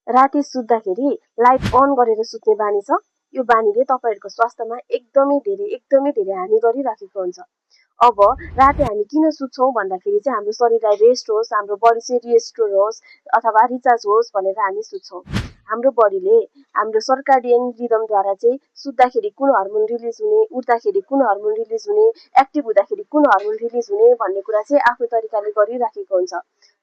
राति सुत्दाखेरि light on गरेर सुत्ने बानी छ, यो बानीले तपाईहरुको स्वास्थ्यमा एकदमै धेरै हानि गरिराखेको हुन्छ। अब राति हामी किन सुत्छौं भन्दाखेरि चाहिँ हाम्रो शरीरलाई रेस्ट होस्, हाम्रो बडी चाहिँ रिस्टोर होस् अथवा रिचार्ज होस् भनेर हामी सुत्छौं। हाम्रो बडीले हाम्रो सर्काडियन रिदमद्वारा चाहिँ सुत्दाखेरि कुन हर्मोन रिलिज हुने, उठ्दाखेरि कुन हर्मोन रिलिज हुने, एक्टिभ हुँदाखेरि कुन हर्मोन रिलिज हुने भन्ने कुरा चाहिँ आफ्नो तरिकाले गरिराखेको हुन्छ।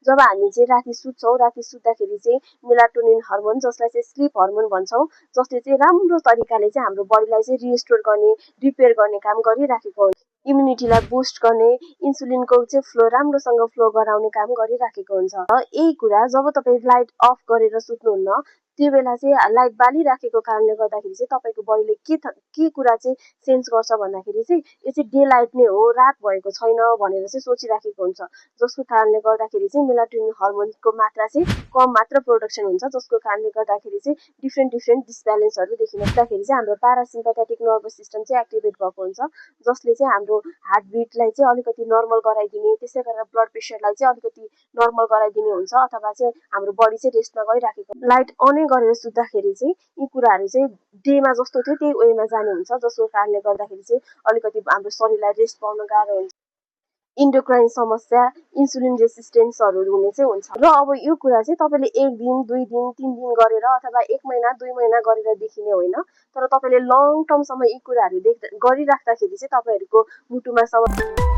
जब हामी चाहिँ राति सुत्छौं, राति सुत्दाखेरि चाहिँ मेलाटोनिन हर्मोन जसलाई चाहिँ स्लीप हर्मोन भन्छौं, जसले चाहिँ राम्रो तरिकाले चाहिँ हाम्रो बडीलाई चाहिँ रिस्टोर गर्ने, रिपेयर गर्ने काम गरिराखेको हुन्छ। इम्युनिटीलाई बुस्ट गर्ने, इन्सुलिनको चाहिँ फ्लो राम्रोसँग फ्लो गराउने काम गरिराखेको हुन्छ। यही कुरा जब तपाईं लाइट अफ गरेर सुत्नुहुन्न त्यो बेला चाहिँ लाइट बालिराखेको कारणले गर्दाखेरि चाहिँ तपाईको बडीले के कुरा चाहिँ सेन्स गर्छ भन्दाखेरि चाहिँ यो चाहिँ डे लाइट नै हो, रात भएको छैन भनेर चाहिँ सोचिराखेको हुन्छ। जसको कारणले गर्दाखेरि चाहिँ मेलाटोनिन हर्मोनको मात्रा चाहिँ कम मात्र प्रोडक्सन हुन्छ, जसको कारणले गर्दाखेरि चाहिँ डिफ्रेन्ट डिसब्यालेन्सहरू देखिँदाखेरि चाहिँ हाम्रो प्यारासिम्प्याथेटिक नर्भस सिस्टम चाहिँ एक्टिभेट भएको हुन्छ, जसले चाहिँ हाम्रो हार्ट बिटलाई चाहिँ अलिकति नर्मल गराइदिने, त्यसै गरेर ब्लड प्रेसरलाई चाहिँ अलिकति नर्मल गराइदिने हुन्छ अथवा चाहिँ हाम्रो बडी चाहिँ रेस्टमा गइराखेको। लाइट अनै गरेर सुत्दाखेरि चाहिँ यी कुराहरू चाहिँ डेमा जस्तो थियो त्यही वेमा जाने हुन्छ, जसको कारणले गर्दाखेरि चाहिँ अलिकति हाम्रो शरीरलाई रेस्ट पाउन गाह्रो हुन्छ। इन्डोक्राइन समस्या, इन्सुलिन रेसिस्टेन्सहरू हुने चाहिँ हुन्छ। र अब यो कुरा चाहिँ तपाईले 1 दिन, 2 दिन, 3 दिन गरेर अथवा 1 महिना, 2 महिना गरेर देखिने होइन, तर तपाईले लङ टर्मसम्म यी कुराहरू गरिराख्दाखेरि चाहिँ तपाईहरुको मुटुमा समस्या